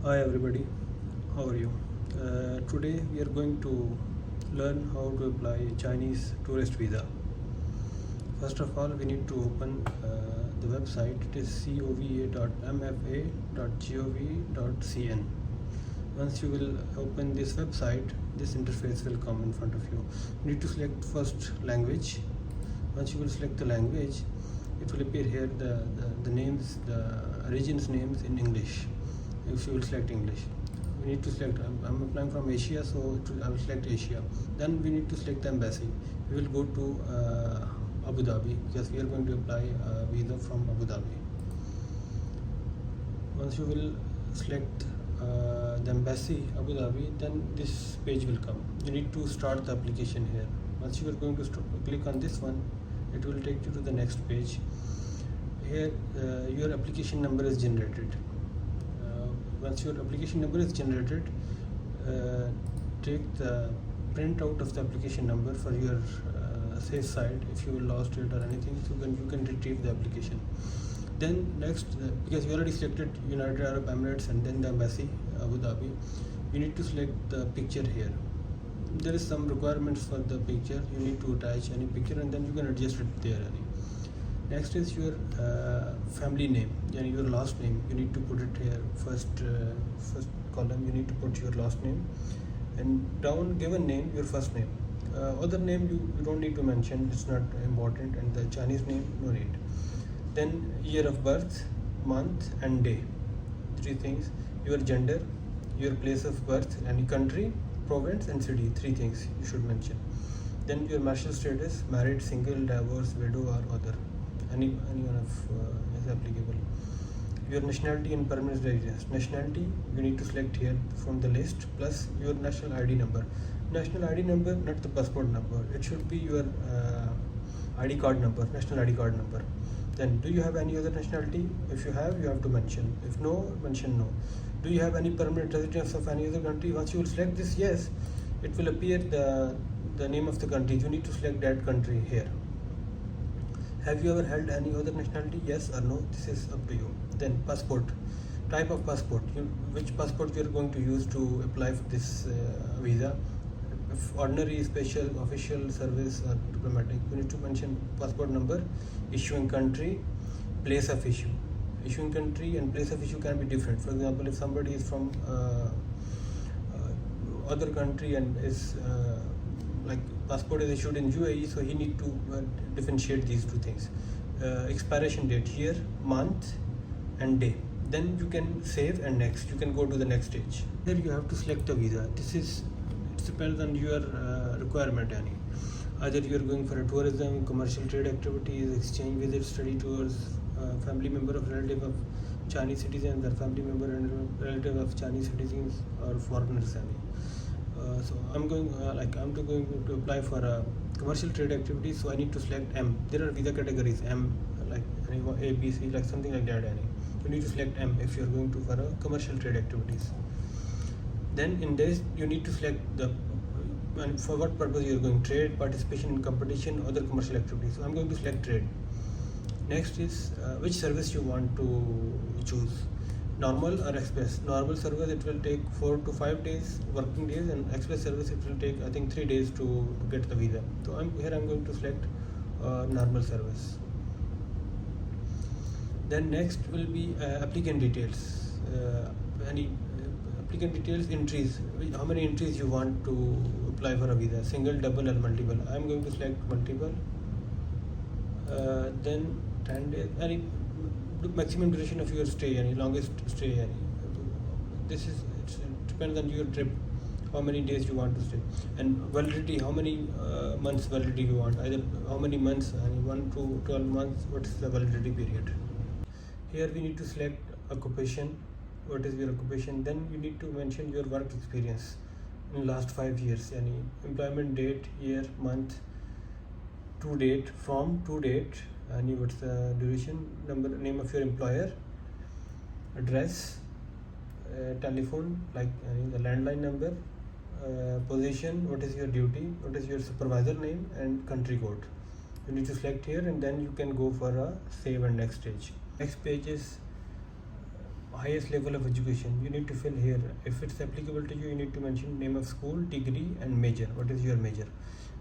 Hi everybody, how are you? Today we are going to learn how to apply Chinese tourist visa. First of all, we need to open the website. It is cova.mfa.gov.cn. Once you will open this website, this interface will come in front of you. You need to select first language. Once you will select the language, it will appear here the names, the region's names in English. If you will select English, we need to select, I'm applying from Asia, so I will select Asia. Then we need to select the embassy. We will go to Abu Dhabi because we are going to apply a visa from Abu Dhabi. Once you will select the embassy Abu Dhabi, then this page will come. You need to start the application here. Once you are going to click on this one, it will take you to the next page. Here your application number is generated. Once your application number is generated, take the print out of the application number for your safe side. If you lost it or anything, so you can retrieve the application. Then next, because you already selected United Arab Emirates and then the embassy Abu Dhabi, you need to select the picture here. There is some requirements for the picture. You need to attach any picture and then you can adjust it there. Next is your family name, and your last name. You need to put it here. First column, you need to put your last name, and down given name, your first name. Other name you don't need to mention, it's not important, and the Chinese name no need. Then year of birth, month and day, three things. Your gender, your place of birth, any country, province and city, three things you should mention. Then your marital status, married, single, divorced, widow or other. Any one of is applicable. Your nationality and permanent residence. Nationality you need to select here from the list, plus your national ID number. National ID number, not the passport number. It should be your ID card number, national ID card number. Then, do you have any other nationality? If you have, you have to mention. If no, mention no. Do you have any permanent residence of any other country? Once you will select this yes, it will appear the name of the country. You need to select that country here. Have you ever held any other nationality? Yes or no? This is up to you. Then passport, type of passport. Which passport you are going to use to apply for this visa? If ordinary, special, official, service or diplomatic. You need to mention passport number, issuing country, place of issue. Issuing country and place of issue can be different. For example, if somebody is from other country and is like passport is issued in UAE, so he need to differentiate these two things. Expiration date, year, month and day. Then you can save and next. You can go to the next stage. Here you have to select the visa. It depends on your requirement. Either you are going for a tourism, commercial trade activities, exchange visits, study tours, family member of relative of Chinese citizens, or family member and relative of Chinese citizens or foreigners. So I'm going to apply for a commercial trade activity, so I need to select M. There are visa categories M, like A, B, C, like something like that. You need to select M if you are going to for a commercial trade activities. Then in this you need to select and for what purpose you are going: trade, participation in competition, other commercial activities. So I'm going to select trade. Next is which service you want to choose. Normal or express. Normal service, it will take 4 to 5 days, working days, and express service it will take I think 3 days to get the visa. So I'm going to select normal service. Then next will be applicant details. Any applicant details, entries. How many entries you want to apply for a visa? Single, double, or multiple. I'm going to select multiple. Then 10 days. Any maximum duration of your stay, any longest stay. It depends on your trip, how many days you want to stay, and validity, how many months validity you want. Either how many months, 1 to 12 months. What is the validity period? Here we need to select occupation. What is your occupation? Then you need to mention your work experience in last 5 years. Any employment date, year, month, to date, from to date. What's the duration, number, name of your employer, address, telephone, like the landline number, position, what is your duty, what is your supervisor name, and country code. You need to select here, and then you can go for a save and next stage. Next page is highest level of education, you need to fill here. If it's applicable to you, you need to mention name of school, degree, and major. What is your major?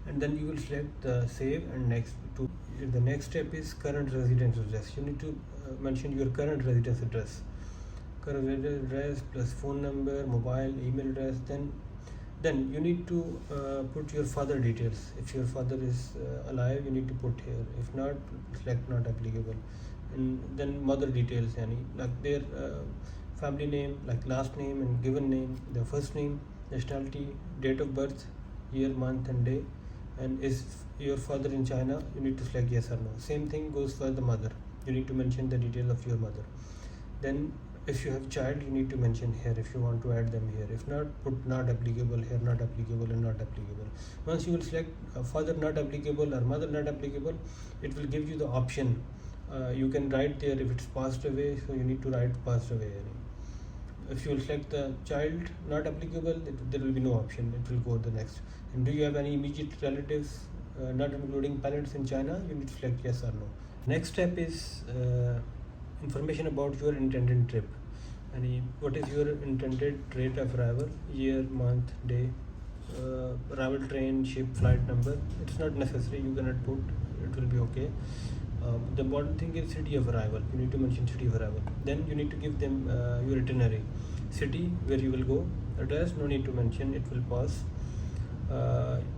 And then you will select the save and next. To the next step is current residence address. You need to mention your current residence address, current residence address plus phone number, mobile, email address. Then you need to put your father details. If your father is alive, you need to put here. If not, select not applicable. And then mother details, yani like their family name, like last name and given name, their first name, nationality, date of birth, year, month, and day. And is your father in China? You need to select yes or no. Same thing goes for the mother. You need to mention the details of your mother. Then if you have child, you need to mention here if you want to add them here. If not, put not applicable here, not applicable, and not applicable. Once you will select father not applicable or mother not applicable, it will give you the option. You can write there if it's passed away, so you need to write passed away. If you will select the child not applicable, there will be no option. It will go to the next. And do you have any immediate relatives, not including parents in China? You need to select yes or no. Next step is information about your intended trip. And what is your intended rate of arrival? Year, month, day, arrival train, ship, flight number. It's not necessary. You cannot put. It will be okay. The important thing is city of arrival. You need to mention city of arrival. Then you need to give them your itinerary, city where you will go, address no need to mention, it will pass.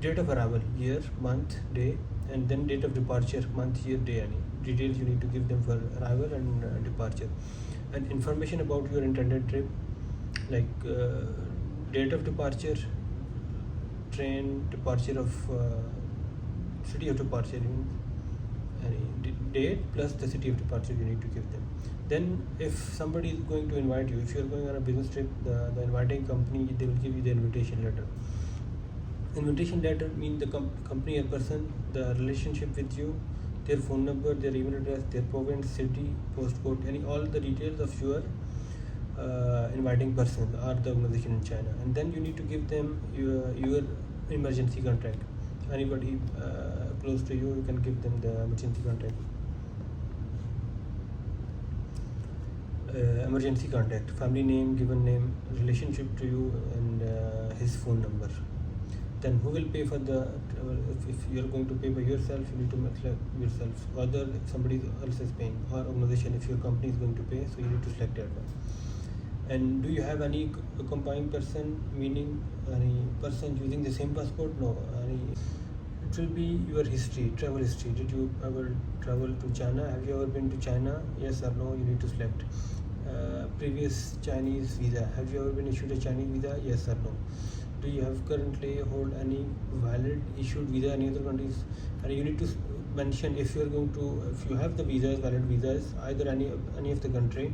Date of arrival, year, month, day, and then date of departure, month, year, day. Any details you need to give them for arrival and departure. And information about your intended trip, like date of departure, train departure of city of departure, any date plus the city of departure you need to give them. Then if somebody is going to invite you, if you are going on a business trip, the inviting company, they will give you the invitation letter. Invitation letter means the company or person, the relationship with you, their phone number, their email address, their province, city, postcode, all the details of your inviting person or the organization in China. And then you need to give them your emergency contact. Anybody close to you, you can give them the emergency contact. Emergency contact, family name, given name, relationship to you, and his phone number. Then who will pay for the travel? If you are going to pay by yourself, you need to select yourself. Other, if somebody else is paying, or organization, if your company is going to pay, so you need to select that one. And do you have any accompanying person, meaning any person using the same passport? No. It will be your history, travel history. Did you ever travel to China? Have you ever been to China? Yes or no? You need to select. Previous Chinese visa. Have you ever been issued a Chinese visa? Yes or no? Do you have currently hold any valid issued visa in any other countries? And you need to mention if you are going to, if you have the visas, valid visas, either any of the country.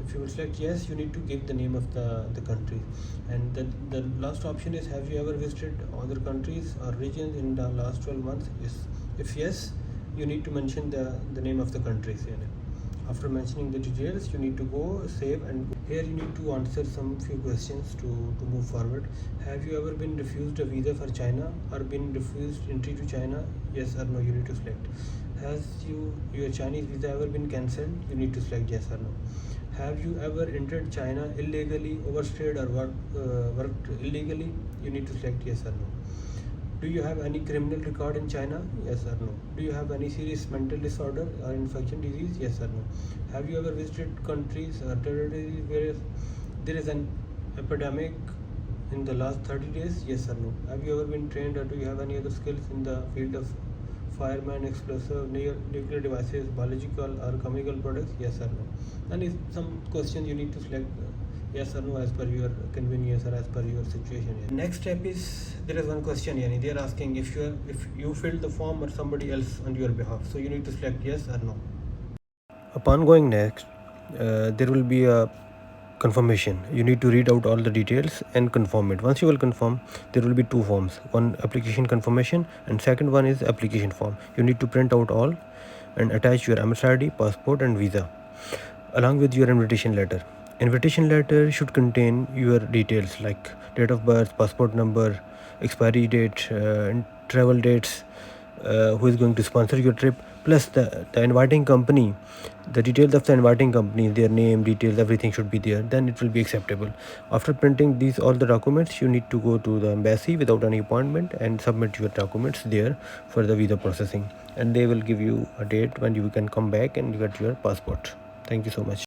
If you will select yes, you need to give the name of the country. And the last option is, have you ever visited other countries or regions in the last 12 months? Yes. If yes, you need to mention the name of the countries. After mentioning the details, you need to go save, and here you need to answer some few questions to move forward. Have you ever been refused a visa for China or been refused entry to China? Yes or no, you need to select. Has your Chinese visa ever been cancelled? You need to select yes or no. Have you ever entered China illegally, overstayed, or worked illegally? You need to select yes or no. Do you have any criminal record in China? Yes or no. Do you have any serious mental disorder or infection disease? Yes or no. Have you ever visited countries or territories where there is an epidemic in the last 30 days? Yes or no. Have you ever been trained, or do you have any other skills in the field of fireman, explosive, nuclear devices, biological or chemical products? Yes or no. And if some questions you need to select yes or no as per your convenience or as per your situation. Next step is, there is one question, they are asking if you filled the form or somebody else on your behalf, so you need to select yes or no. Upon going next, there will be a confirmation. You need to read out all the details and confirm it. Once you will confirm, there will be two forms, one application confirmation and second one is application form. You need to print out all and attach your MSID ID, passport and visa along with your invitation letter. Invitation letter should contain your details like date of birth, passport number, expiry date, and travel dates, who is going to sponsor your trip, plus the inviting company, the details of the inviting company, their name, details, everything should be there, then it will be acceptable. After printing these all the documents, you need to go to the embassy without any appointment and submit your documents there for the visa processing, and they will give you a date when you can come back and get your passport. Thank you so much.